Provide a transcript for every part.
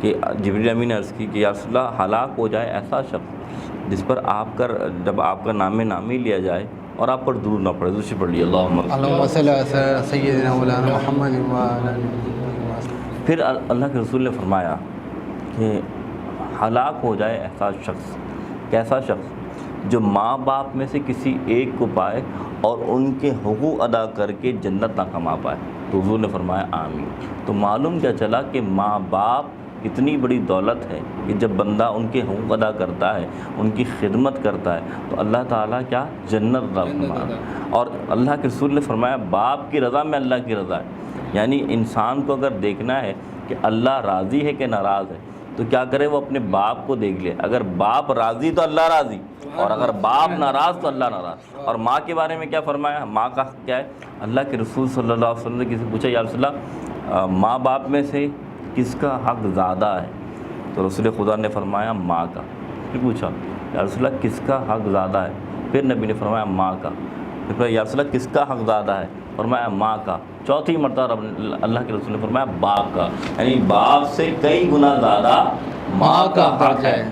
کہ جبریل امین نے عرض کی کہ یا رسول اللہ ہلاک ہو جائے ایسا شخص جس پر جب آپ کا نام نامی لیا جائے اور آپ پر درود نہ پڑے. دوسری پڑھ لیے اللہم صلی علی سیدنا مولانا محمد وعلی آلہ محمد. پھر اللہ کے رسول نے فرمایا کہ ہلاک ہو جائے ایسا شخص. کیسا شخص؟ جو ماں باپ میں سے کسی ایک کو پائے اور ان کے حقوق ادا کر کے جنت نہ کما پائے. تو حضور نے فرمایا آمین. تو معلوم کیا چلا کہ ماں باپ اتنی بڑی دولت ہے کہ جب بندہ ان کے حقوق ادا کرتا ہے، ان کی خدمت کرتا ہے تو اللہ تعالیٰ کیا جنت عطا فرماتا ہے. اور اللہ کے رسول نے فرمایا باپ کی رضا میں اللہ کی رضا ہے. یعنی انسان کو اگر دیکھنا ہے کہ اللہ راضی ہے کہ ناراض ہے تو کیا کرے، وہ اپنے باپ کو دیکھ لے. اگر باپ راضی تو اللہ راضی، اور اگر باپ ناراض تو اللہ ناراض. اور ماں کے بارے میں کیا فرمایا؟ ماں کا کیا ہے؟ اللہ کے رسول صلی اللہ علیہ وسلم نے کسی پوچھا یا رسول اللہ ماں باپ میں سے کس کا حق زیادہ ہے؟ تو رسول خدا نے فرمایا ماں کا. پھر پوچھا یا رسول اللہ کس کا حق زیادہ ہے؟ پھر نبی نے فرمایا ماں کا. پھر یا رسول اللہ کس کا حق زیادہ ہے؟ فرمایا ماں کا. چوتھی مرتبہ اللہ کے رسول نے فرمایا باپ کا. یعنی باپ سے کئی گنا زیادہ ماں کا حق ہے.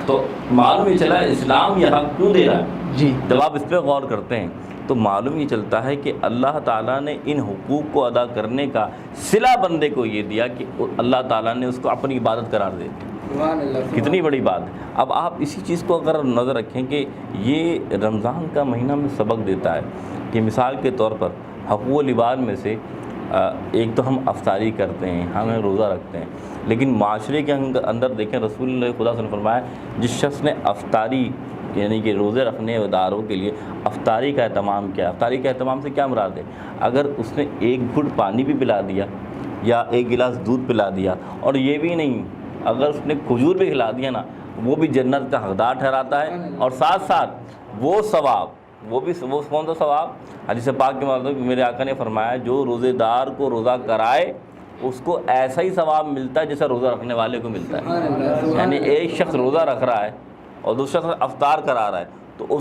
تو معلوم یہ چلا اسلام یہ حق کیوں دے رہا ہے. جی جب آپ اس پہ غور کرتے ہیں تو معلوم یہ چلتا ہے کہ اللہ تعالیٰ نے ان حقوق کو ادا کرنے کا صلہ بندے کو یہ دیا کہ اللہ تعالیٰ نے اس کو اپنی عبادت قرار دے دی. کتنی بڑی بات ہے. اب آپ اسی چیز کو اگر نظر رکھیں کہ یہ رمضان کا مہینہ میں سبق دیتا ہے کہ مثال کے طور پر حقوق العباد میں سے ایک تو ہم افطاری کرتے ہیں، ہم روزہ رکھتے ہیں، لیکن معاشرے کے اندر دیکھیں رسول اللہ خدا صلی اللہ علیہ وسلم نے فرمایا جس شخص نے افطاری یعنی کہ روزے رکھنے داروں کے لیے افطاری کا اہتمام کیا. افطاری کے اہتمام سے کیا مراد ہے؟ اگر اس نے ایک گھٹ پانی بھی پلا دیا یا ایک گلاس دودھ پلا دیا، اور یہ بھی نہیں اگر اس نے کھجور بھی کھلا دیا نا، وہ بھی جنت کا حقدار ٹھہراتا ہے. اور ساتھ ساتھ وہ ثواب وہ کون سا ثواب؟ حدیث پاک کے مطابق میرے آقا نے فرمایا جو روزے دار کو روزہ کرائے اس کو ایسا ہی ثواب ملتا ہے جیسا روزہ رکھنے والے کو ملتا ہے. یعنی ایک شخص روزہ رکھ رہا ہے اور دوسرا شخص افطار کرا رہا ہے تو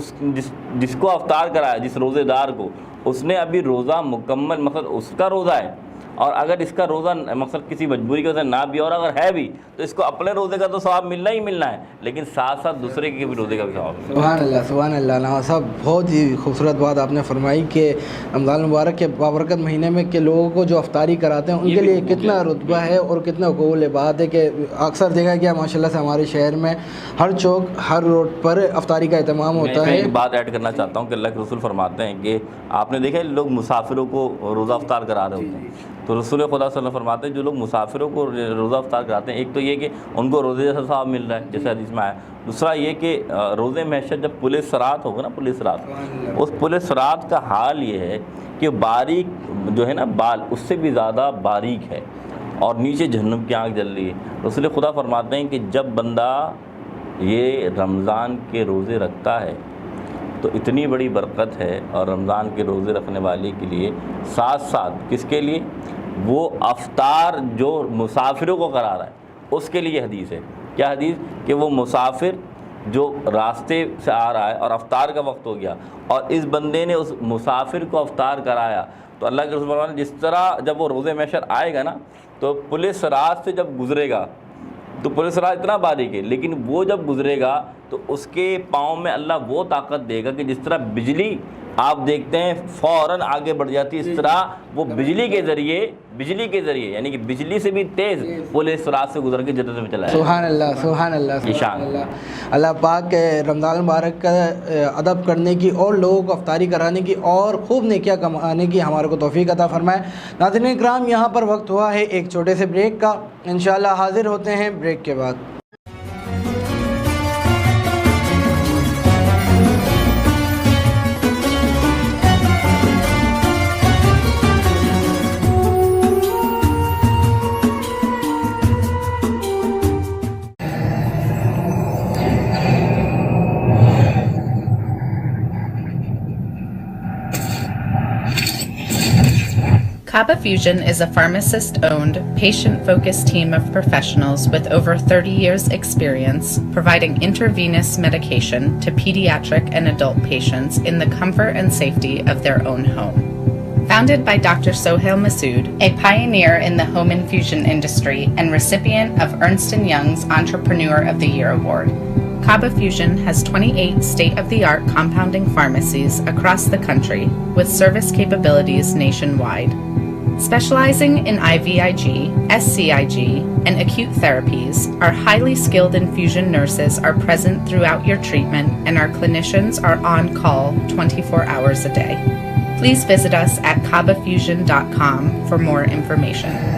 جس کو افطار کرایا جس روزے دار کو، اس نے ابھی روزہ مکمل مقصد اس کا روزہ ہے. اور اگر اس کا روزہ مقصد کسی مجبوری کی وجہ سے نہ بھی اور اگر ہے بھی تو اس کو اپنے روزے کا تو ثواب ملنا ہی ملنا ہے، لیکن ساتھ ساتھ دوسرے کے بھی روزے کا بھی ثواب ملنا ہے. سبحان اللہ سبحان اللہ. نواز صاحب بہت ہی خوبصورت بات آپ نے فرمائی کہ رمضان المبارک کے بابرکت مہینے میں کہ لوگوں کو جو افطاری کراتے ہیں ان کے لیے کتنا رتبہ ہے اور کتنا قبول بات ہے کہ اکثر دیکھا گیا ماشاء اللہ سے ہمارے شہر میں ہر چوک ہر روڈ پر افطاری کا اہتمام ہوتا ہے. ایک بات ایڈ کرنا چاہتا ہوں کہ اللہ کے رسول فرماتے ہیں کہ آپ نے دیکھا لوگ مسافروں کو روزہ افطار کرا رہے ہوتے ہیں، تو رسول خدا صلی اللہ علیہ وسلم فرماتے ہیں جو لوگ مسافروں کو روزہ افطار کراتے ہیں ایک تو یہ کہ ان کو روزے جیسا ثواب مل رہا ہے جیسے حدیث میں آیا. دوسرا یہ کہ روزے محشر جب پولیس رات ہوگا نا، پولیس رات، اس پولیس رات کا حال یہ ہے کہ باریک جو ہے نا بال اس سے بھی زیادہ باریک ہے اور نیچے جہنم کی آنکھ جل رہی ہے. رسول خدا فرماتے ہیں کہ جب بندہ یہ رمضان کے روزے رکھتا ہے تو اتنی بڑی برکت ہے، اور رمضان کے روزے رکھنے والے کے لیے ساتھ ساتھ کس کے لیے؟ وہ افطار جو مسافروں کو کرا رہا ہے اس کے لیے حدیث ہے. کیا حدیث؟ کہ وہ مسافر جو راستے سے آ رہا ہے اور افطار کا وقت ہو گیا اور اس بندے نے اس مسافر کو افطار کرایا تو اللہ کے رسول نے جس طرح جب وہ روزے محشر آئے گا نا تو پولیس رات سے جب گزرے گا تو پولیس رات اتنا باریک ہے لیکن وہ جب گزرے گا تو اس کے پاؤں میں اللہ وہ طاقت دے گا کہ جس طرح بجلی آپ دیکھتے ہیں فوراً آگے بڑھ جاتی ہے، اس طرح وہ بجلی کے ذریعے یعنی کہ بجلی سے بھی تیز پولیس رات سے گزر کے جنت میں چلا ہے. سبحان اللہ سبحان اللہ سبحان اللہ. اللہ پاک رمضان مبارک کا ادب کرنے کی اور لوگوں کو افطاری کرانے کی اور خوب نیکیاں کمانے کی ہمارے کو توفیق عطا فرمائے. ناظرین کرام یہاں پر وقت ہوا ہے ایک چھوٹے سے بریک کا، انشاءاللہ حاضر ہوتے ہیں بریک کے بعد. Kaba Fusion is a pharmacist-owned, patient-focused team of professionals with over 30 years' experience providing intravenous medication to pediatric and adult patients in the comfort and safety of their own home. Founded by Dr. Sohail Masood, a pioneer in the home infusion industry and recipient of Ernst & Young's Entrepreneur of the Year Award, Kaaba Fusion has 28 state-of-the-art compounding pharmacies across the country with service capabilities nationwide. Specializing in IVIG, SCIG, and acute therapies, our highly skilled infusion nurses are present throughout your treatment and our clinicians are on call 24 hours a day. Please visit us at kaabafusion.com for more information.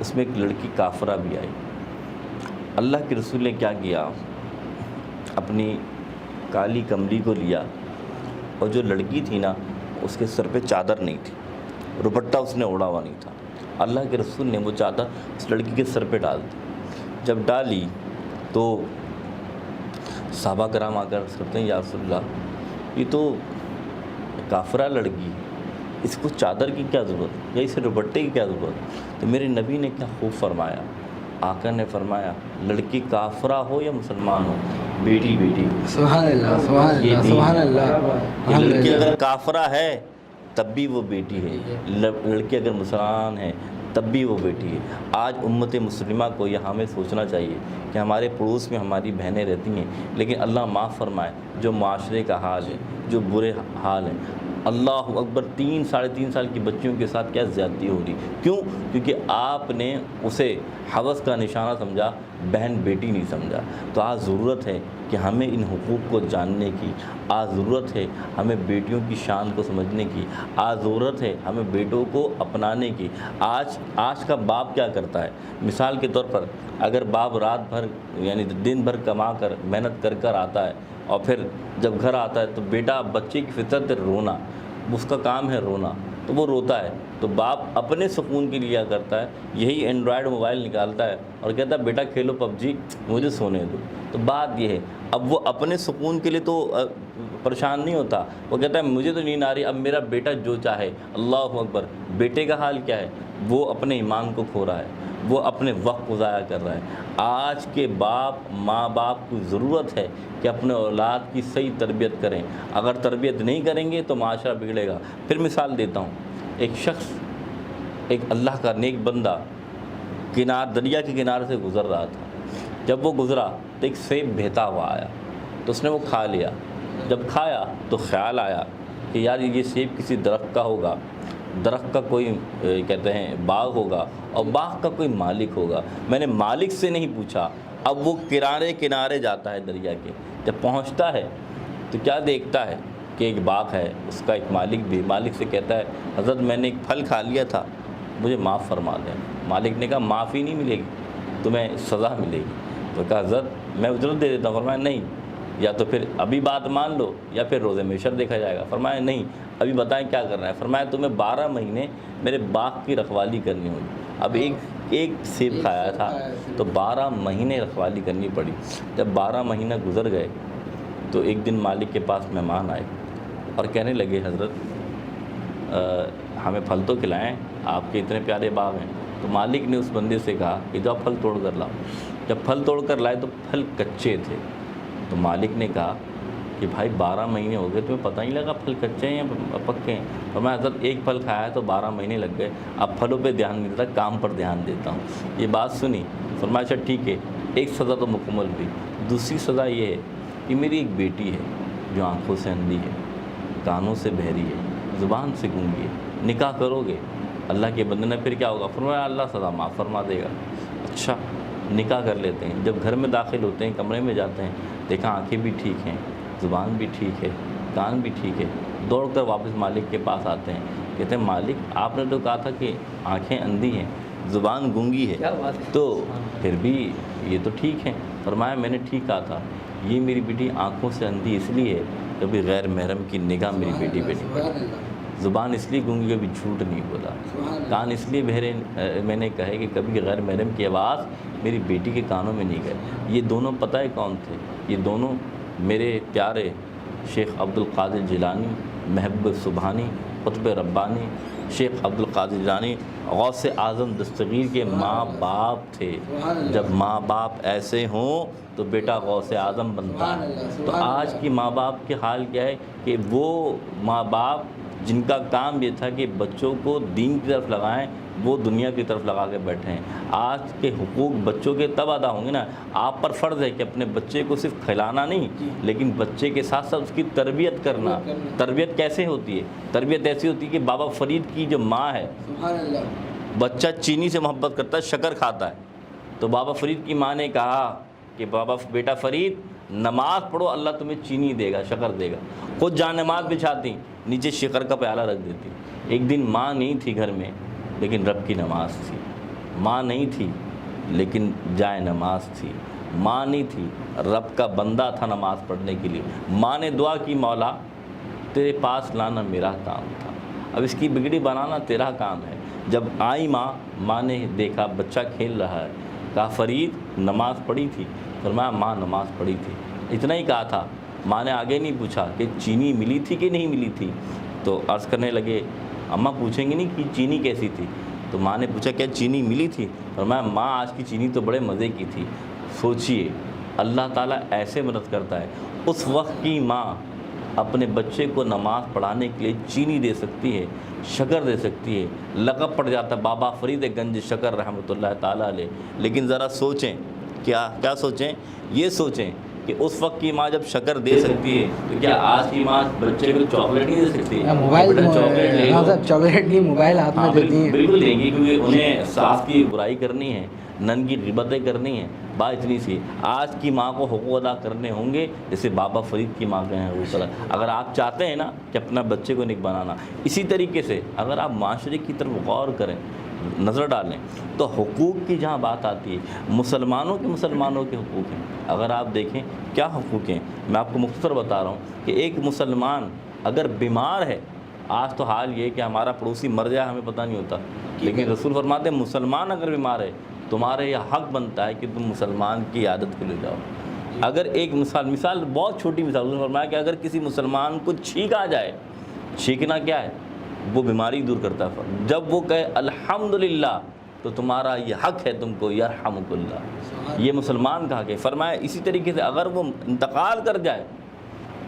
اس میں ایک لڑکی کافرہ بھی آئی۔ اللہ کے رسول نے کیا کیا، اپنی کالی کملی کو لیا، اور جو لڑکی تھی نا اس کے سر پہ چادر نہیں تھی، دوپٹہ اس نے اوڑھا ہوا نہیں تھا، اللہ کے رسول نے وہ چادر اس لڑکی کے سر پہ ڈال دی۔ جب ڈالی تو صحابہ کرام آ کر عرض کرتے ہیں یا رسول اللہ یہ تو کافرہ لڑکی ہے، اس کو چادر کی کیا ضرورت یا اسے دوپٹے کی کیا ضرورت؟ تو میرے نبی نے کیا خوب فرمایا، آقا نے فرمایا لڑکی کافرہ ہو یا مسلمان ہو، بیٹی بیٹی۔ سبحان اللہ، سبحان اللہ، سبحان اللہ۔ یہ لڑکی اگر کافرہ ہے تب بھی وہ بیٹی ہے، لڑکی اگر مسلمان ہے تب بھی وہ بیٹی ہے۔ آج امت مسلمہ کو یہ ہمیں سوچنا چاہیے کہ ہمارے پڑوس میں ہماری بہنیں رہتی ہیں، لیکن اللہ معاف فرمائے جو معاشرے کا حال ہے، جو برے حال ہیں، اللہ اکبر 3 ساڑھے 3 سال کی بچیوں کے ساتھ کیا زیادتی ہو رہی، کیوں؟ کیونکہ آپ نے اسے حوث کا نشانہ سمجھا، بہن بیٹی نہیں سمجھا۔ تو آج ضرورت ہے کہ ہمیں ان حقوق کو جاننے کی، آج ضرورت ہے ہمیں بیٹیوں کی شان کو سمجھنے کی، آج ضرورت ہے ہمیں بیٹوں کو اپنانے کی۔ آج کا باپ کیا کرتا ہے؟ مثال کے طور پر اگر باپ رات بھر یعنی دن بھر کما کر محنت کر کر آتا ہے اور پھر جب گھر آتا ہے تو بیٹا، بچے کی فطرت ہے رونا، اس کا کام ہے رونا، تو وہ روتا ہے، تو باپ اپنے سکون کے لیے کرتا ہے، یہی اینڈرائڈ موبائل نکالتا ہے اور کہتا ہے بیٹا کھیلو پب جی، مجھے سونے دو۔ تو بات یہ ہے، اب وہ اپنے سکون کے لیے تو پریشان نہیں ہوتا، وہ کہتا ہے مجھے تو نیند آ رہی، اب میرا بیٹا جو چاہے۔ اللہ اکبر، بیٹے کا حال کیا ہے؟ وہ اپنے ایمان کو کھو رہا ہے، وہ اپنے وقت کو ضائع کر رہا ہے۔ آج کے ماں باپ کو ضرورت ہے کہ اپنے اولاد کی صحیح تربیت کریں، اگر تربیت نہیں کریں گے تو معاشرہ بگڑے گا۔ پھر مثال دیتا ہوں، ایک شخص، ایک اللہ کا نیک بندہ دریا کے کنارے سے گزر رہا تھا۔ جب وہ گزرا تو ایک سیب بہتا ہوا آیا، تو اس نے وہ کھا لیا۔ جب کھایا تو خیال آیا کہ یار یہ سیب کسی درخت کا ہوگا، درخت کا کوئی کہتے ہیں باغ ہوگا، اور باغ کا کوئی مالک ہوگا۔ میں نے مالک سے نہیں پوچھا، اب وہ کنارے جاتا ہے دریا کے، جب پہنچتا ہے تو کیا دیکھتا ہے کہ ایک باغ ہے، اس کا ایک مالک بھی، مالک سے کہتا ہے حضرت میں نے ایک پھل کھا لیا تھا، مجھے معاف فرما دیں۔ مالک نے کہا معافی نہیں ملے گی، تمہیں سزا ملے گی۔ تو کہا حضرت میں اجرت دے دیتا ہوں۔ فرمایا نہیں، یا تو پھر ابھی بات مان لو یا پھر روز محشر دیکھا جائے گا۔ فرمایا نہیں، ابھی بتائیں کیا کرنا ہے۔ فرمایا تمہیں 12 مہینے میرے باغ کی رکھوالی کرنی ہوگی۔ اب ایک سیب کھایا تھا تو 12 مہینے رکھوالی کرنی پڑی۔ جب 12 مہینہ گزر گئے تو ایک دن مالک کے پاس مہمان آئے اور کہنے لگے حضرت ہمیں پھل تو کھلائیں، آپ کے اتنے پیارے باغ ہیں۔ تو مالک نے اس بندے سے کہا کہ جاؤ پھل توڑ کر لاؤ۔ جب پھل توڑ کر لائے تو پھل کچے تھے۔ تو مالک نے کہا کہ بھائی 12 مہینے ہو گئے، تمہیں پتہ نہیں لگا پھل کچے ہیں یا پکے ہیں؟ اور میں حضرت ایک پھل کھایا ہے تو 12 مہینے لگ گئے، اب پھلوں پہ دھیان نہیں دیتا، کام پر دھیان دیتا ہوں۔ یہ بات سنی، فرمایا اچھا ٹھیک ہے، ایک سزا تو مکمل ہوئی۔ دوسری سزا یہ ہے کہ میری ایک بیٹی ہے جو آنکھوں سے اندھی ہے، کانوں سے بہری ہے، زبان سے گونگی ہے، نکاح کرو گے؟ اللہ کے بندے نے پھر کیا ہوگا؟ فرمایا اللہ سزا معاف فرما دے گا۔ اچھا نکاح کر لیتے ہیں، جب گھر میں داخل ہوتے ہیں، کمرے میں جاتے ہیں، دیکھا آنکھیں بھی ٹھیک ہیں، زبان بھی ٹھیک ہے، کان بھی ٹھیک ہے، دوڑ کر واپس مالک کے پاس آتے ہیں، کہتے ہیں مالک آپ نے تو کہا تھا کہ آنکھیں اندھی ہیں، زبان گونگی ہے، تو پھر بھی یہ تو ٹھیک ہے۔ فرمایا میں نے ٹھیک کہا تھا، یہ میری بیٹی آنکھوں سے اندھی اس لیے ہے کبھی غیر محرم کی نگاہ میری بیٹی پہ نہیں پڑی، زبان اس لیے گونگی کبھی جھوٹ نہیں بولا، کان اس لیے بہرے میں نے کہے کہ کبھی غیر محرم کی آواز میری بیٹی کے کانوں میں نہیں گئے۔ یہ دونوں پتہ ہے کون تھے؟ یہ دونوں میرے پیارے شیخ عبد القادر جیلانی، محبوب سبحانی، قطب ربانی شیخ عبد القادر جیلانی، غوث اعظم دستگیر کے ماں باپ تھے۔ جب ماں باپ ایسے ہوں تو بیٹا غوث اعظم بنتا ہے۔ تو آج کی ماں باپ کے حال کیا ہے کہ وہ ماں باپ جن کا کام یہ تھا کہ بچوں کو دین کی طرف لگائیں، وہ دنیا کی طرف لگا کے بیٹھے ہیں۔ آج کے حقوق بچوں کے تب ادا ہوں گے نا، آپ پر فرض ہے کہ اپنے بچے کو صرف کھلانا نہیں، لیکن بچے کے ساتھ ساتھ اس کی تربیت کرنا۔ تربیت کیسے ہوتی ہے؟ تربیت ایسی ہوتی ہے کہ بابا فرید کی جو ماں ہے، بچہ چینی سے محبت کرتا ہے، شکر کھاتا ہے، تو بابا فرید کی ماں نے کہا کہ بیٹا فرید نماز پڑھو، اللہ تمہیں چینی دے گا، شکر دے گا۔ خود جان نماز بچھاتی، نیچے شکر کا پیالہ رکھ دیتی۔ ایک دن ماں نہیں تھی گھر میں، لیکن رب کی نماز تھی. ماں نہیں تھی لیکن جائے نماز تھی. ماں نہیں تھی، رب کا بندہ تھا نماز پڑھنے کے لیے. ماں نے دعا کی مولا تیرے پاس لانا میرا کام تھا، اب اس کی بگڑی بنانا تیرا کام ہے. جب آئی ماں نے دیکھا بچہ کھیل رہا ہے، کہا فرید نماز پڑھی تھی؟ فرمایا ماں نماز پڑھی تھی. اتنا ہی کہا تھا. ماں نے آگے نہیں پوچھا کہ چینی ملی تھی کہ نہیں ملی تھی. تو عرض کرنے لگے اماں پوچھیں گے نہیں کہ چینی کیسی تھی؟ تو ماں نے پوچھا کیا چینی ملی تھی؟ فرمایا ماں آج کی چینی تو بڑے مزے کی تھی. سوچئے اللہ تعالیٰ ایسے مدد کرتا ہے. اس وقت کی ماں اپنے بچے کو نماز پڑھانے کے لیے چینی دے سکتی ہے، شکر دے سکتی ہے. لقب پڑ جاتا بابا فرید گنج شکر رحمۃ اللہ تعالیٰ علیہ. لیکن ذرا سوچیں، کیا سوچیں؟ یہ سوچیں کہ اس وقت کی ماں جب شکر دے سکتی ہے تو کیا آج کی ماں بچے کو چاکلیٹ نہیں دے سکتی؟ چاکلیٹ نہیں، موبائل ہاتھ میں دیتی ہیں. بالکل دیں گی، کیونکہ انہیں ساس کی برائی کرنی ہے، نن کی غیبتیں کرنی ہیں. بات اتنی سی. آج کی ماں کو حقوق ادا کرنے ہوں گے جیسے بابا فرید کی ماں کے ہیں. اگر آپ چاہتے ہیں نا کہ اپنا بچے کو نیک بنانا، اسی طریقے سے اگر آپ معاشرے کی طرف غور کریں، نظر ڈالیں، تو حقوق کی جہاں بات آتی ہے مسلمانوں کے حقوق ہیں. اگر آپ دیکھیں کیا حقوق ہیں، میں آپ کو مختصر بتا رہا ہوں کہ ایک مسلمان اگر بیمار ہے، آج تو حال یہ ہے کہ ہمارا پڑوسی مر جائے ہمیں پتہ نہیں ہوتا، لیکن رسول فرماتے ہیں مسلمان اگر بیمار ہے تمہارے یہ حق بنتا ہے کہ تم مسلمان کی عیادت کے لیے جاؤ. اگر ایک مثال بہت چھوٹی مثال، رسول فرمایا کہ اگر کسی مسلمان کو چھینک آ جائے، چھینکنا کیا ہے؟ وہ بیماری دور کرتا ہے. جب وہ کہے الحمدللہ تو تمہارا یہ حق ہے تم کو یرحمک اللہ. یہ مسلمان کا حق ہے. فرمایا اسی طریقے سے اگر وہ انتقال کر جائے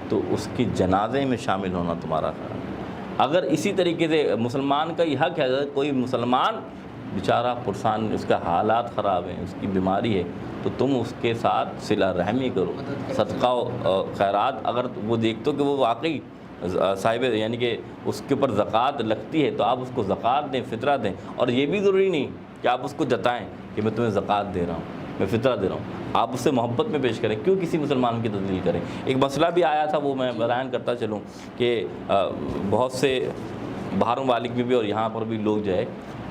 تو اس کی جنازے میں شامل ہونا تمہارا حق ہے. اگر اسی طریقے سے مسلمان کا یہ حق ہے، اگر کوئی مسلمان بیچارہ پرسان، اس کا حالات خراب ہیں، اس کی بیماری ہے، تو تم اس کے ساتھ صلہ رحمی کرو، صدقہ و خیرات. اگر وہ دیکھتے ہو کہ وہ واقعی صاحب یعنی کہ اس کے اوپر زکوٰۃ لگتی ہے تو آپ اس کو زکوٰۃ دیں، فطرہ دیں. اور یہ بھی ضروری نہیں کہ آپ اس کو جتائیں کہ میں تمہیں زکوٰۃ دے رہا ہوں، میں فطرہ دے رہا ہوں. آپ اس سے محبت میں پیش کریں. کیوں کسی مسلمان کی تذلیل کریں؟ ایک مسئلہ بھی آیا تھا، وہ میں بیان کرتا چلوں کہ بہت سے باہر ممالک میں بھی اور یہاں پر بھی لوگ جو ہے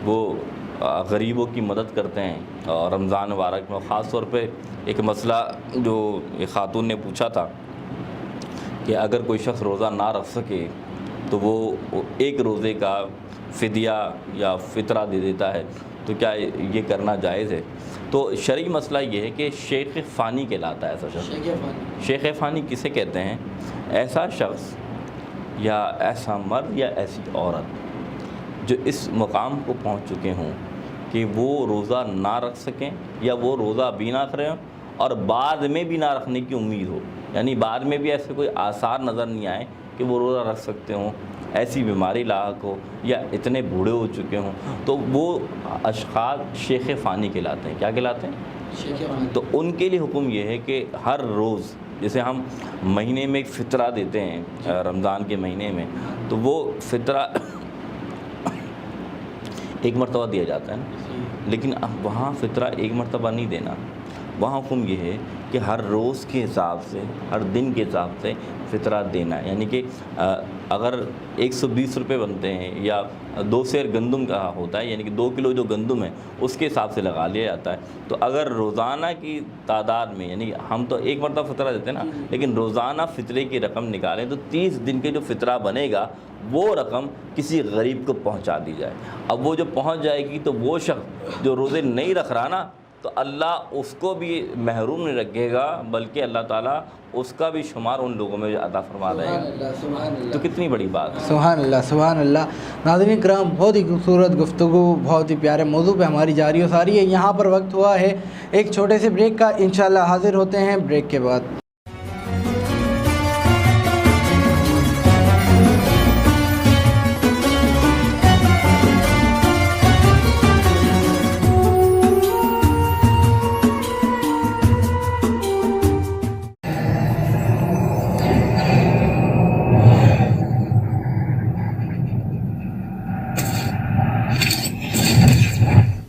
وہ غریبوں کی مدد کرتے ہیں. اور رمضان مبارک میں خاص طور پہ ایک مسئلہ جو ایک خاتون نے پوچھا تھا کہ اگر کوئی شخص روزہ نہ رکھ سکے تو وہ ایک روزے کا فدیہ یا فطرہ دے دیتا ہے، تو کیا یہ کرنا جائز ہے؟ تو شرعی مسئلہ یہ ہے کہ شیخ فانی کہلاتا ہے ایسا شخص. شیخ فانی کسے کہتے ہیں؟ ایسا شخص یا ایسا مرد یا ایسی عورت جو اس مقام کو پہنچ چکے ہوں کہ وہ روزہ نہ رکھ سکیں یا وہ روزہ بھی نہ کریں اور بعد میں بھی نہ رکھنے کی امید ہو، یعنی بعد میں بھی ایسے کوئی آثار نظر نہیں آئے کہ وہ روزہ رکھ سکتے ہوں، ایسی بیماری لاحق ہو یا اتنے بوڑھے ہو چکے ہوں، تو وہ اشخاص شیخ فانی کہلاتے ہیں. کیا کہلاتے ہیں؟ شیخ فانی. تو ان کے لیے حکم یہ ہے کہ ہر روز، جیسے ہم مہینے میں ایک فطرہ دیتے ہیں رمضان کے مہینے میں، تو وہ فطرہ ایک مرتبہ دیا جاتا ہے نا، لیکن اب وہاں فطرہ ایک مرتبہ نہیں دینا. وہاں حکم یہ ہے کہ ہر روز کے حساب سے، ہر دن کے حساب سے فطرہ دینا ہے. یعنی کہ اگر 120 روپے بنتے ہیں یا 2 سیر گندم کا ہوتا ہے، یعنی کہ 2 کلو جو گندم ہے اس کے حساب سے لگا لیا جاتا ہے. تو اگر روزانہ کی تعداد میں، یعنی ہم تو ایک مرتبہ فطرہ دیتے ہیں نا، لیکن روزانہ فطرے کی رقم نکالیں تو 30 دن کے جو فطرہ بنے گا وہ رقم کسی غریب کو پہنچا دی جائے. اب وہ جو پہنچ جائے گی تو وہ شخص جو روزے نہیں رکھ رہا نا، تو اللہ اس کو بھی محروم نہیں رکھے گا، بلکہ اللہ تعالیٰ اس کا بھی شمار ان لوگوں میں عطا فرما دے گا. تو کتنی بڑی بات ہے. سبحان اللہ، سبحان اللہ. ناظرین کرام، بہت ہی خوبصورت گفتگو بہت ہی پیارے موضوع پہ ہماری جاری و ساری ہے. یہاں پر وقت ہوا ہے ایک چھوٹے سے بریک کا. انشاءاللہ حاضر ہوتے ہیں بریک کے بعد.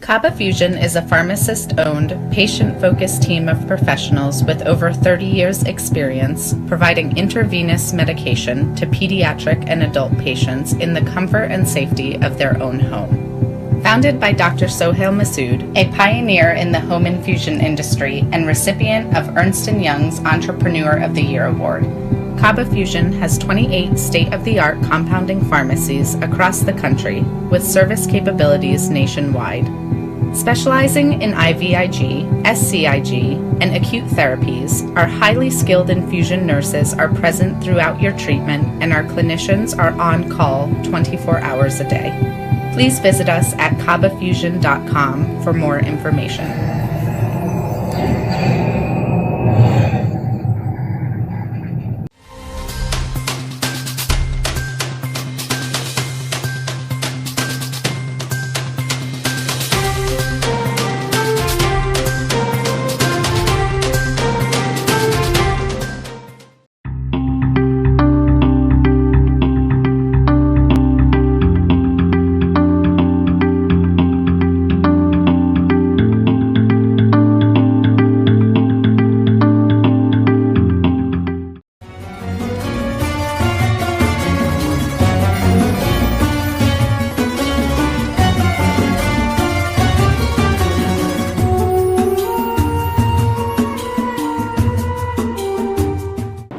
Kaba Fusion is a pharmacist-owned, patient-focused team of professionals with over 30 years' experience providing intravenous medication to pediatric and adult patients in the comfort and safety of their own home. Founded by Dr. Sohail Masood, a pioneer in the home infusion industry and recipient of Ernst & Young's Entrepreneur of the Year Award, Kaba Fusion has 28 state-of-the-art compounding pharmacies across the country with service capabilities nationwide. Specializing in IVIG, SCIG, and acute therapies, our highly skilled infusion nurses are present throughout your treatment, and our clinicians are on call 24 hours a day. Please visit us at kabafusion.com for more information.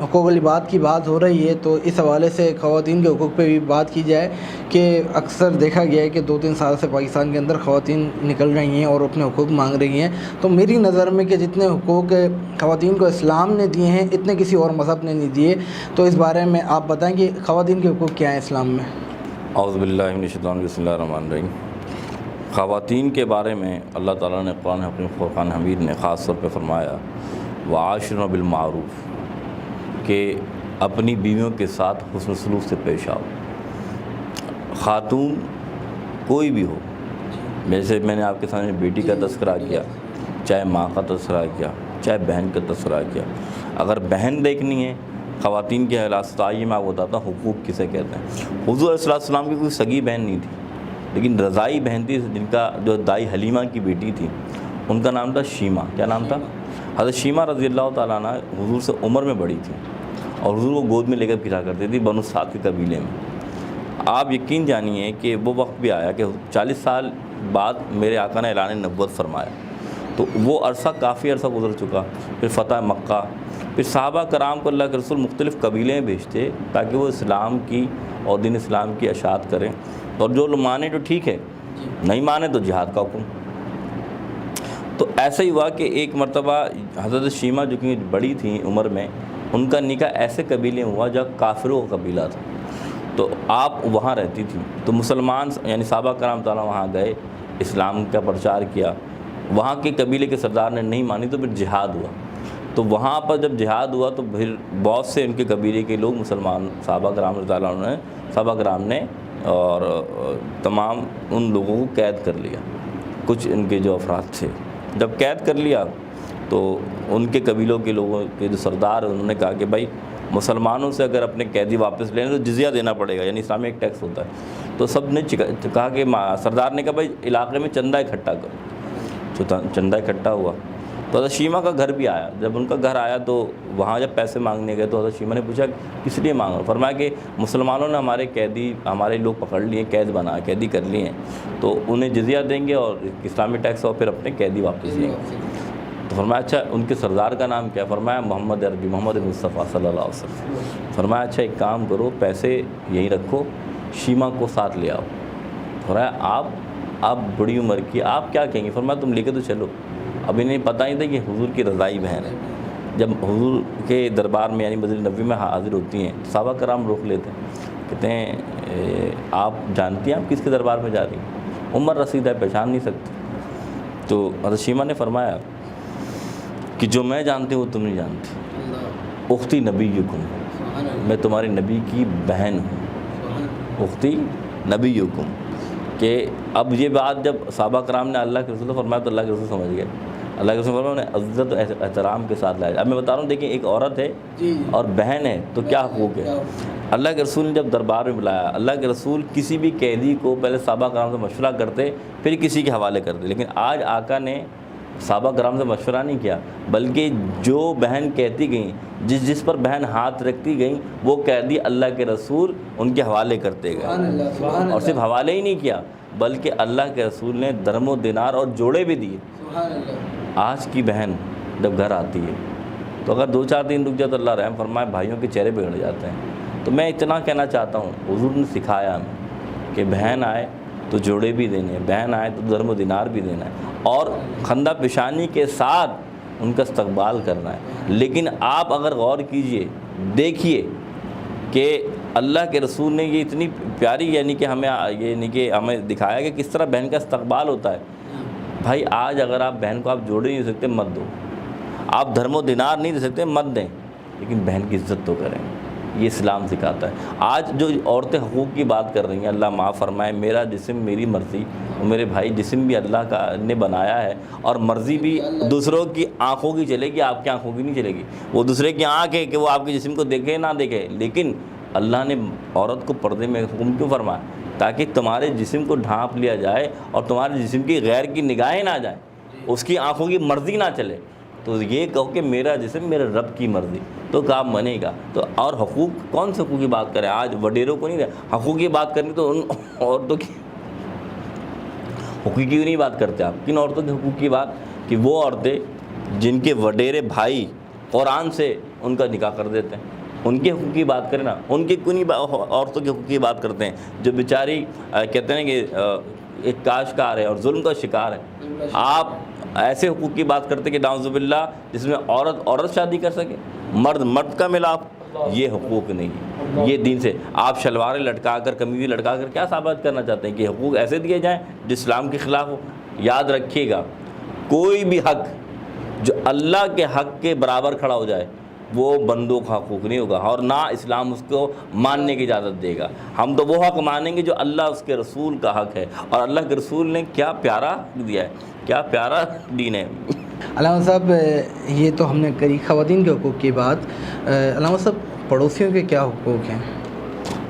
حقوق العباد کی بات ہو رہی ہے تو اس حوالے سے خواتین کے حقوق پہ بھی بات کی جائے کہ اکثر دیکھا گیا ہے کہ 2-3 سال سے پاکستان کے اندر خواتین نکل رہی ہیں اور اپنے حقوق مانگ رہی ہیں. تو میری نظر میں کہ جتنے حقوق خواتین کو اسلام نے دیے ہیں اتنے کسی اور مذہب نے نہیں دیے. تو اس بارے میں آپ بتائیں کہ خواتین کے حقوق کیا ہیں اسلام میں؟ اعوذ باللہ من الشیطان بسم اللہ الرحمن الرحیم. خواتین کے بارے میں اللہ تعالیٰ نے قرآن حکیم فرقان حمید نے خاص طور پہ فرمایا وعاشرن بالمعروف کہ اپنی بیویوں کے ساتھ حسن سلوک سے پیش آؤ. خاتون کوئی بھی ہو، جیسے میں نے آپ کے سامنے بیٹی کا تذکرہ کیا، چاہے ماں کا تذکرہ کیا، چاہے بہن کا تذکرہ کیا. اگر بہن دیکھنی ہے خواتین کے حالات سے، آئیے میں آپ کو بتاتا ہوں حقوق کسے کہتے ہیں. حضور علیہ السلام کی کوئی سگی بہن نہیں تھی، لیکن رضائی بہن تھی جن کا جو دائی حلیمہ کی بیٹی تھی ان کا نام تھا شیمہ. کیا نام تھا؟ حضرت شیمہ رضی اللہ تعالیٰ عنہ حضور سے عمر میں بڑی تھی اور حضور کو گود میں لے کر پھرا کرتی تھی بنو سعد کے قبیلے میں. آپ یقین جانیے کہ وہ وقت بھی آیا کہ 40 سال بعد میرے آقا نے اعلان نبوت فرمایا، تو وہ عرصہ کافی عرصہ گزر چکا. پھر فتح مکہ، پھر صحابہ کرام کو اللہ کے رسول مختلف قبیلے میں بھیجتے تاکہ وہ اسلام کی اور دین اسلام کی اشاعت کریں، اور جو لوگ مانے تو ٹھیک ہے، نہیں مانے تو جہاد کا حکم. تو ایسا ہی ہوا کہ ایک مرتبہ حضرت شیمہ جو کہ بڑی تھیں عمر میں، ان کا نکاح ایسے قبیلے میں ہوا جہاں کافروں کا قبیلہ تھا. تو آپ وہاں رہتی تھی، تو مسلمان یعنی صحابہ کرام تعالیٰ وہاں گئے، اسلام کا پرچار کیا. وہاں کے قبیلے کے سردار نے نہیں مانی تو پھر جہاد ہوا. تو وہاں پر جب جہاد ہوا تو پھر بہت سے ان کے قبیلے کے لوگ مسلمان صحابہ کرام رضی اللہ عنہ صحابہ کرام نے اور تمام ان لوگوں کو قید کر لیا. کچھ ان کے جو افراد تھے جب قید کر لیا تو ان کے قبیلوں کے لوگوں کے جو سردار ہیں انہوں نے کہا کہ بھائی مسلمانوں سے اگر اپنے قیدی واپس لیں تو جزیہ دینا پڑے گا، یعنی اسلامی ایک ٹیکس ہوتا ہے. تو سب نے کہا کہ سردار نے کہا بھائی علاقے میں چندہ اکٹھا کرو. چندہ اکٹھا ہوا تو حضرت شیمہ کا گھر بھی آیا. جب ان کا گھر آیا تو وہاں جب پیسے مانگنے گئے تو حضرت شیمہ نے پوچھا کس لیے مانگ رہا؟ فرمایا کہ مسلمانوں نے ہمارے قیدی ہمارے لوگ پکڑ لیے، قیدی کر لیے ہیں، تو انہیں جزیہ دیں گے اور اسلامی ٹیکس اور پھر اپنے قیدی واپس دیں گے. تو فرمایا اچھا ان کے سردار کا نام کیا؟ فرمایا محمد عربی، محمد مصطفیٰ صلی اللہ علیہ وسلم. فرمایا اچھا ایک کام کرو، پیسے یہیں رکھو، شیمہ کو ساتھ لے آؤ. فرمایا آپ بڑی عمر کی، آپ کیا کہیں گے؟ فرمایا تم لے کے تو چلو. اب انہیں پتہ نہیں تھا کہ حضور کی رضائی بہن ہے. جب حضور کے دربار میں یعنی مسجد نبوی میں حاضر ہوتی ہیں صحابہ کرام روک لیتے ہیں، کہتے ہیں آپ جانتی ہیں آپ کس کے دربار میں جا رہی ہیں؟ عمر رسید ہے، پہچان نہیں سکتی. تو حضرت شیمہ نے فرمایا کہ جو میں جانتی ہوں وہ تم نہیں جانتی. اختی نبیکم، میں تمہاری نبی کی بہن ہوں. اختی نبیکم. کہ اب یہ بات جب صحابہ کرام نے اللہ کے رسول کو فرمایا تو اللہ کے رسول سمجھ گئے. اللہ کے رسول فرمایا انہیں عزت و احترام کے ساتھ لایا. اب میں بتا رہا ہوں دیکھیں ایک عورت ہے اور بہن ہے تو کیا حقوق ہے. اللہ کے رسول نے جب دربار میں بلایا، اللہ کے رسول کسی بھی قیدی کو پہلے صحابہ کرام سے مشورہ کرتے پھر کسی کے حوالے کرتے، لیکن آج آقا نے صحابہ کرام سے مشورہ نہیں کیا، بلکہ جو بہن کہتی گئیں، جس پر بہن ہاتھ رکھتی گئیں وہ قیدی اللہ کے رسول ان کے حوالے کرتے گئے. اور صرف حوالے ہی نہیں کیا بلکہ اللہ کے رسول نے درم و دینار اور جوڑے بھی دیے. آج کی بہن جب گھر آتی ہے تو اگر 2-4 دن رک جائے تو اللہ رحم فرمائے بھائیوں کے چہرے بگڑ جاتے ہیں. تو میں اتنا کہنا چاہتا ہوں، حضور نے سکھایا ہمیں کہ بہن آئے تو جوڑے بھی دینے، بہن آئے تو درم و دینار بھی دینا ہے اور خندہ پیشانی کے ساتھ ان کا استقبال کرنا ہے. لیکن آپ اگر غور کیجئے، دیکھیے کہ اللہ کے رسول نے یہ اتنی پیاری یعنی کہ ہمیں دکھایا کہ کس طرح بہن کا استقبال ہوتا ہے. بھائی آج اگر آپ بہن کو آپ جوڑے نہیں دے سکتے مت دو، آپ دھرم و دینار نہیں دے سکتے مت دیں، لیکن بہن کی عزت تو کریں. یہ اسلام سکھاتا ہے. آج جو عورتیں حقوق کی بات کر رہی ہیں، اللہ معاف فرمائے، میرا جسم میری مرضی، اور میرے بھائی جسم بھی اللہ کا نے بنایا ہے اور مرضی بھی دوسروں کی آنکھوں کی چلے گی، آپ کی آنکھوں کی نہیں چلے گی. وہ دوسرے کی آنکھ ہے کہ وہ آپ کے جسم کو دیکھے نہ دیکھے، لیکن اللہ نے عورت کو پردے میں حکم کیوں فرمایا؟ تاکہ تمہارے جسم کو ڈھانپ لیا جائے اور تمہارے جسم کی غیر کی نگاہیں نہ جائیں، اس کی آنکھوں کی مرضی نہ چلے. تو یہ کہو کہ میرا جسم میرے رب کی مرضی، تو کام بنے گا. تو اور حقوق کون سے حقوق کی بات کریں؟ آج وڈیروں کو نہیں رہے حقوق کی بات کرنی تو ان عورتوں کی حقوق کی نہیں بات کرتے. آپ کن عورتوں کے حقوق کی بات؟ کہ وہ عورتیں جن کے وڈیرے بھائی قرآن سے ان کا نکاح کر دیتے ہیں. ان کے حقوق کی بات کریں نا, ان کے کنی عورتوں کے حقوق کی بات کرتے ہیں جو بیچاری کہتے ہیں کہ ایک کاشتکار ہے اور ظلم کا شکار ہے. آپ ایسے حقوق کی بات کرتے کہ نعوذ باللہ جس میں عورت شادی کر سکے, مرد کا ملاپ, یہ حقوق نہیں ہے, یہ دین سے. آپ شلواریں لٹکا کر قمیضیں لٹکا کر کیا ثابت کرنا چاہتے ہیں کہ حقوق ایسے دیے جائیں جو اسلام کے خلاف ہو؟ یاد رکھیے گا, کوئی بھی حق جو اللہ کے حق کے برابر کھڑا ہو جائے وہ بندوں کا حقوق نہیں ہوگا, اور نہ اسلام اس کو ماننے کی اجازت دے گا. ہم تو وہ حق مانیں گے جو اللہ اس کے رسول کا حق ہے, اور اللہ کے رسول نے کیا پیارا دیا ہے, کیا پیارا دین ہے. علامہ صاحب یہ تو ہم نے کری خواتین کے حقوق کی بات. علامہ صاحب پڑوسیوں کے کیا حقوق ہیں؟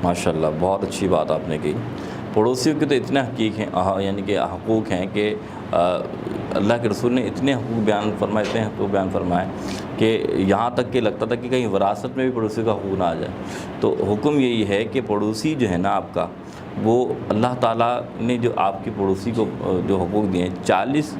ماشاءاللہ بہت اچھی بات آپ نے کی. پڑوسیوں کے تو اتنے حقیق ہیں, یعنی کہ حقوق ہیں کہ اللہ کے رسول نے اتنے حقوق بیان فرمائے کہ یہاں تک کہ لگتا تھا کہ کہیں وراثت میں بھی پڑوسی کا حقوق نہ آ جائے. تو حکم یہی ہے کہ پڑوسی جو ہے نا آپ کا, وہ اللہ تعالیٰ نے جو آپ کے پڑوسی کو جو حقوق دیے ہیں 40,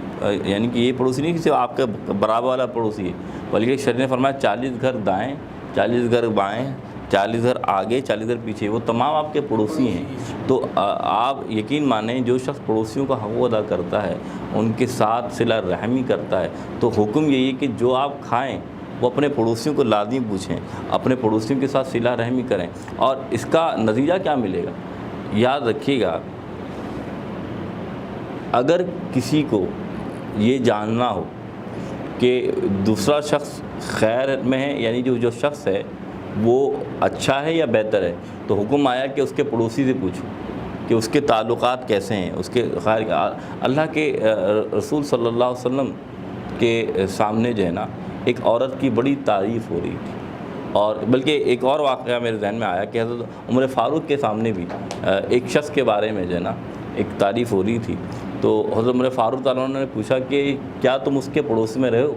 یعنی کہ یہ پڑوسی نہیں کہ صرف آپ کا برابر والا پڑوسی ہے, بلکہ شریعت نے فرمایا 40 گھر دائیں, 40 گھر بائیں, 40 گھر آگے, 40 گھر پیچھے, وہ تمام آپ کے پڑوسی ہیں. تو آپ یقین مانیں جو شخص پڑوسیوں کا حقوق ادا کرتا ہے, ان کے ساتھ صلہ رحمی کرتا ہے, تو حکم یہی ہے کہ جو آپ کھائیں وہ اپنے پڑوسیوں کو لازمی پوچھیں, اپنے پڑوسیوں کے ساتھ صلہ رحمی کریں. اور اس کا نتیجہ کیا ملے گا, یاد رکھیے گا, اگر کسی کو یہ جاننا ہو کہ دوسرا شخص خیر میں ہے, یعنی جو شخص ہے وہ اچھا ہے یا بہتر ہے, تو حکم آیا کہ اس کے پڑوسی سے پوچھو کہ اس کے تعلقات کیسے ہیں, اس کے خیر. اللہ کے رسول صلی اللہ علیہ وسلم کے سامنے جو ہے نا ایک عورت کی بڑی تعریف ہو رہی تھی, اور بلکہ ایک اور واقعہ میرے ذہن میں آیا کہ حضرت عمر فاروق کے سامنے بھی ایک شخص کے بارے میں جو ہے نا ایک تعریف ہو رہی تھی. تو حضرت عمر فاروق تعالیٰ عنہ نے پوچھا کہ کیا تم اس کے پڑوس میں رہے ہو؟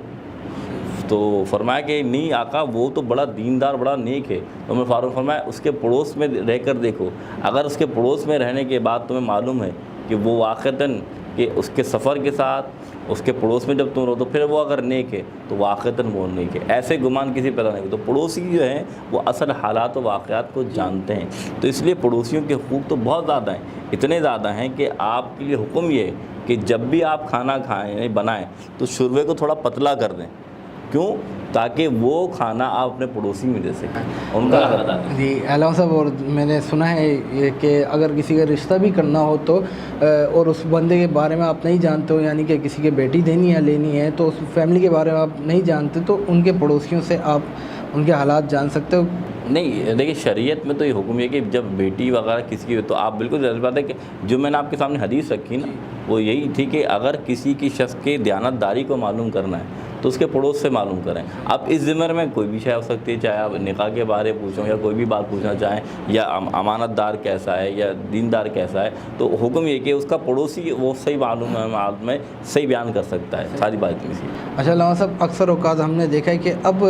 تو فرمایا کہ نہیں آقا, وہ تو بڑا دیندار, بڑا نیک ہے. تو عمر فاروق فرمایا اس کے پڑوس میں رہ کر دیکھو, اگر اس کے پڑوس میں رہنے کے بعد تمہیں معلوم ہے کہ وہ واقعتاً کہ اس کے سفر کے ساتھ اس کے پڑوس میں جب تم رہو تو پھر وہ اگر نیک ہے تو واقعتاً وہ نیک ہے, ایسے گمان کسی پیدا نہیں. تو پڑوسی جو ہیں وہ اصل حالات و واقعات کو جانتے ہیں. تو اس لیے پڑوسیوں کے حقوق تو بہت زیادہ ہیں, اتنے زیادہ ہیں کہ آپ کے لیے حکم یہ ہے کہ جب بھی آپ کھانا کھائیں یعنی بنائیں تو شوربے کو تھوڑا پتلا کر دیں. کیوں؟ تاکہ وہ کھانا آپ اپنے پڑوسی میں دے سکیں, ان کا حق ادا کریں. جی علامہ صاحب, اور میں نے سنا ہے یہ کہ اگر کسی کا رشتہ بھی کرنا ہو تو اور اس بندے کے بارے میں آپ نہیں جانتے ہو, یعنی کہ کسی کے بیٹی دینی ہے لینی ہے, تو اس فیملی کے بارے میں آپ نہیں جانتے, تو ان کے پڑوسیوں سے آپ ان کے حالات جان سکتے ہو. نہیں دیکھیے, شریعت میں تو یہ حکم ہے کہ جب بیٹی وغیرہ کسی کی ہو تو آپ بالکل ظاہر بات ہے کہ جو میں نے آپ کے سامنے حدیث رکھی نا وہ یہی تھی کہ اگر کسی کی شخص کے دیانتداری کو معلوم کرنا ہے تو اس کے پڑوس سے معلوم کریں. آپ اس ضمن میں کوئی بھی شے ہو سکتی ہے, چاہے آپ نکاح کے بارے پوچھیں یا کوئی بھی بات پوچھنا چاہیں, یا امانت دار کیسا ہے یا دیندار کیسا ہے, تو حکم یہ کہ اس کا پڑوسی وہ صحیح معلومات میں صحیح بیان کر سکتا ہے ساری بات کی. اچھا علامہ صاحب, اکثر اوقات ہم نے دیکھا ہے کہ اب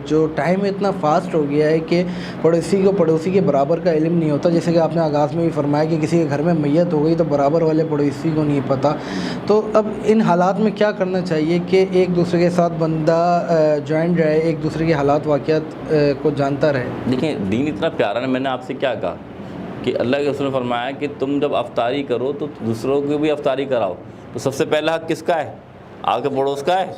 جو ٹائم اتنا فاسٹ ہو گیا ہے کہ پڑوسی کے برابر کا علم نہیں ہوتا. جیسے کہ آپ نے آغاز میں بھی فرمایا کہ کسی کے گھر میں میت ہو گئی تو برابر والے پڑوسی کو نہیں پتہ. تو اب ان حالات میں کیا کرنا چاہیے کہ ایک دوسرے کے ساتھ بندہ جوائنٹ رہے, ایک دوسرے کے حالات واقعات کو جانتا رہے؟ دیکھیں دین اتنا پیارا ہے, میں نے آپ سے کیا کہا کہ اللہ کے رسول نے فرمایا کہ تم جب افطاری کرو تو دوسروں کو بھی افطاری کراؤ. تو سب سے پہلا حق کس کا ہے؟ آپ کے پڑوس کا ہے.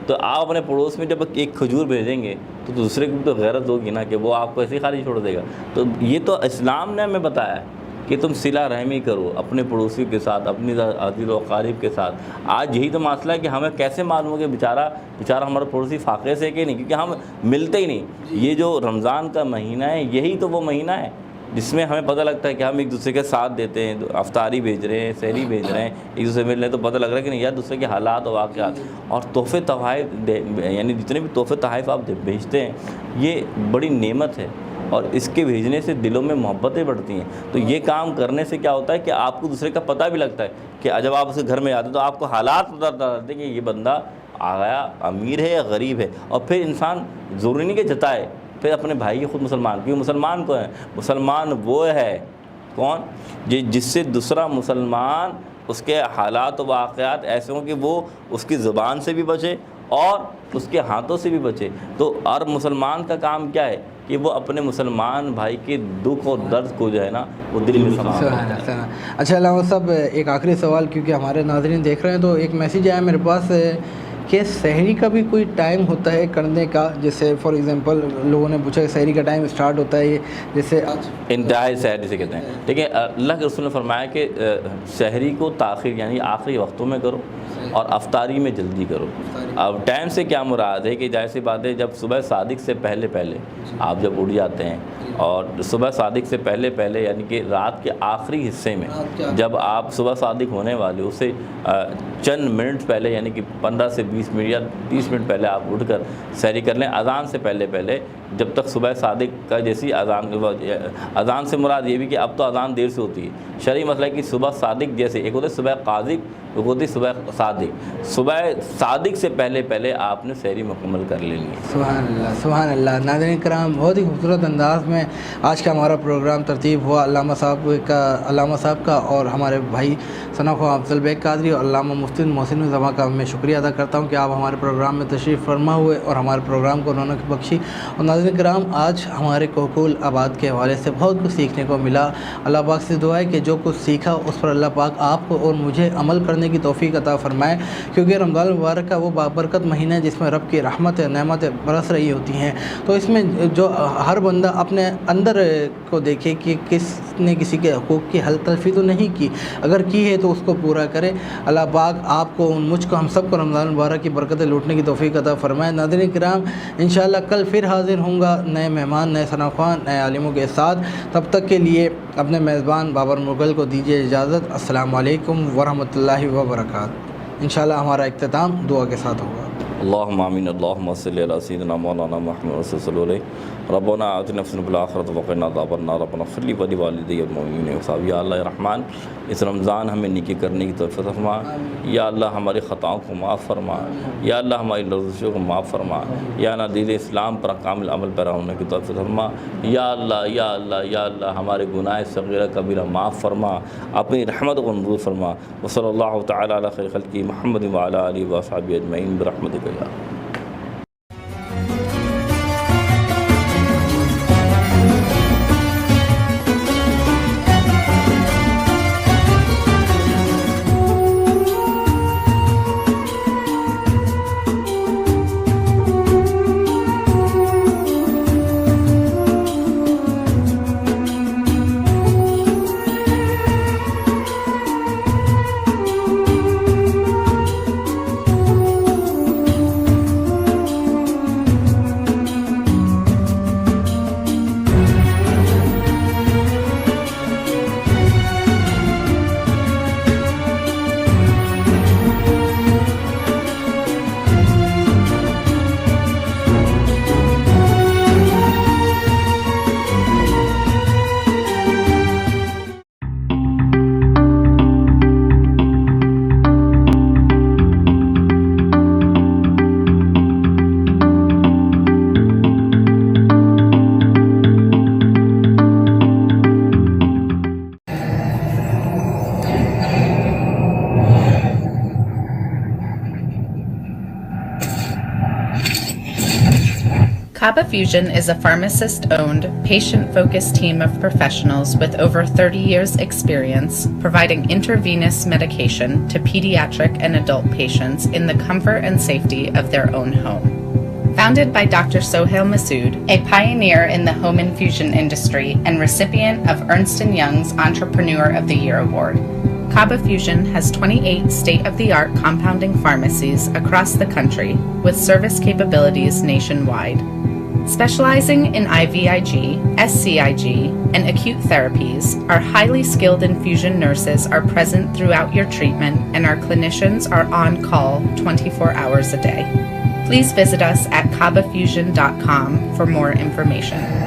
تو آپ اپنے پڑوس میں جب ایک کھجور بھیجیں گے تو دوسرے کو بھی تو غیرت ہوگی نا کہ وہ آپ کو ایسے ہی خالی چھوڑ دے گا. تو یہ تو اسلام نے ہمیں بتایا ہے کہ تم صلہ رحمی کرو اپنے پڑوسی کے ساتھ, اپنی عزیز و اقارب کے ساتھ. آج یہی تو مسئلہ ہے کہ ہمیں کیسے معلوم ہو کہ بیچارہ ہمارا پڑوسی فاقے سے کہ نہیں, کیونکہ ہم ملتے ہی نہیں. یہ جو رمضان کا مہینہ ہے یہی تو وہ مہینہ ہے جس میں ہمیں پتہ لگتا ہے کہ ہم ایک دوسرے کے ساتھ دیتے ہیں, افطاری بھیج رہے ہیں, سحری بھیج رہے ہیں, ایک دوسرے مل رہے ہیں, تو پتہ لگ رہا ہے کہ نہیں یار دوسرے کے حالات و واقعات. اور تحفے تحائف یعنی جتنے بھی تحفے تحائف آپ بھیجتے ہیں یہ بڑی نعمت ہے, اور اس کے بھیجنے سے دلوں میں محبتیں بڑھتی ہیں. تو یہ کام کرنے سے کیا ہوتا ہے کہ آپ کو دوسرے کا پتہ بھی لگتا ہے کہ جب آپ اس کے گھر میں آتے تو آپ کو حالات پتہ لگتے ہیں کہ یہ بندہ آیا امیر ہے یا غریب ہے. اور پھر انسان ضروری نہیں کہ جتائے, پھر اپنے بھائی کے خود مسلمان, کیونکہ مسلمان کو ہے, مسلمان وہ ہے کون جس سے دوسرا مسلمان اس کے حالات و واقعات ایسے ہوں کہ وہ اس کی زبان سے بھی بچے اور اس کے ہاتھوں سے بھی بچے. تو اور مسلمان کا کام کیا ہے کہ وہ اپنے مسلمان بھائی کے دکھ اور درد کو جو ہے نا وہ دل میں سمجھے. اچھا علامہ صاحب، ایک آخری سوال، کیونکہ ہمارے ناظرین دیکھ رہے ہیں، تو ایک میسیج آیا میرے پاس کہ سحری کا بھی کوئی ٹائم ہوتا ہے کرنے کا؟ جیسے فار ایگزامپل لوگوں نے پوچھا کہ سحری کا ٹائم اسٹارٹ ہوتا ہے جیسے انتہائی سحری سے کہتے ہیں. ٹھیک ہے، اللہ کے رسول نے فرمایا کہ سحری کو تاخیر یعنی آخری وقتوں میں کرو اور افطاری میں جلدی کرو. اب ٹائم سے کیا مراد ہے کہ ظاہر سی بات ہے جب صبح صادق سے پہلے آپ جب اٹھ جاتے ہیں، اور صبح صادق سے پہلے یعنی کہ رات کے آخری حصے میں جب آپ صبح صادق ہونے والے اسے چند منٹ پہلے یعنی کہ 15 سے 20 منٹ یا 30 منٹ پہلے آپ اٹھ کر سحری کر لیں اذان سے پہلے جب تک صبح صادق کا جیسی اذان سے مراد یہ بھی کہ اب تو اذان دیر سے ہوتی ہے. شرعی مسئلہ ہے کہ صبح صادق جیسے ایک ہوتا ہے صبح قاذق، ایک ہوتی صبح صادق. صبح صادق سے پہلے آپ نے سحری مکمل کر لینی ہے. سبحان اللہ سبحان اللہ. ناظرین کرام، بہت ہی خوبصورت انداز میں آج کا ہمارا پروگرام ترتیب ہوا. علامہ صاحب کا اور ہمارے بھائی ثنا خواہ افضل بیگ قادری اور علامہ مفتی محسن الزماں کا میں شکریہ ادا کرتا ہوں کہ آپ ہمارے پروگرام میں تشریف فرما ہوئے اور ہمارے پروگرام کو رونق بخشی. اور ناظرین کرام، آج ہمارے کوکول آباد کے حوالے سے بہت کچھ سیکھنے کو ملا. اللہ پاک سے دعا ہے کہ جو کچھ سیکھا اس پر اللہ پاک آپ کو اور مجھے عمل کرنے کی توفیق عطا فرمائے، کیونکہ رمضان المبارک کا وہ بابرکت مہینہ ہے جس میں رب کی رحمت نعمتیں برس رہی ہوتی ہیں. تو اس میں جو ہر بندہ اپنے اندر کو دیکھے کہ کس نے کسی کے حقوق کی حل تلفی تو نہیں کی، اگر کی ہے تو اس کو پورا کرے. اللہ پاک آپ کو، مجھ کو، ہم سب کو رمضان المبارک کی برکتیں لوٹنے کی توفیق عطا فرمائے. ناظرین کرام، انشاءاللہ کل پھر حاضر ہوں گا نئے مہمان، نئے ثنا خواہ، نئے عالموں کے ساتھ. تب تک کے لیے اپنے میزبان بابر مغل کو دیجیے اجازت. السلام علیکم ورحمۃ اللہ وبرکاتہ. انشاءاللہ ہمارا اختتام دعا کے ساتھ ہوگا. اللہم آمین. اللہم صلی علی سیدنا مولانا محمد صلی اللہ علیہ ربنا آتنا فی الآخرۃ وقنا عذاب النار ربنا اغفر لی ولوالدی والمؤمنین وصحبہ. یا اللہ رحمان، اس رمضان ہمیں نیکی کرنے کی توفیق فرما. یا اللہ ہماری خطاؤں کو معاف فرما. یا اللہ ہماری لرزشوں کو معاف فرما. یا اللہ دین اسلام پر کامل عمل پیرا ہونے کی توفیق فرما. یا اللہ یا اللہ یا اللہ ہمارے گناہ صغیرہ کبیرہ معاف فرما، اپنی رحمت کو منظور فرما. وصلی اللہ تعالی علی خیر خلقہ محمد وعلی آلہ وصحبہ اجمعین برحمتک یا اللہ. Kaba Fusion is a pharmacist-owned, patient-focused team of professionals with over 30 years' experience providing intravenous medication to pediatric and adult patients in the comfort and safety of their own home. Founded by Dr. Sohail Masood, a pioneer in the home infusion industry and recipient of Ernst & Young's Entrepreneur of the Year Award, Kaba Fusion has 28 state-of-the-art compounding pharmacies across the country with service capabilities nationwide. Specializing in IVIG, SCIG, and acute therapies, our highly skilled infusion nurses are present throughout your treatment and our clinicians are on call 24 hours a day. Please visit us at kabafusion.com for more information.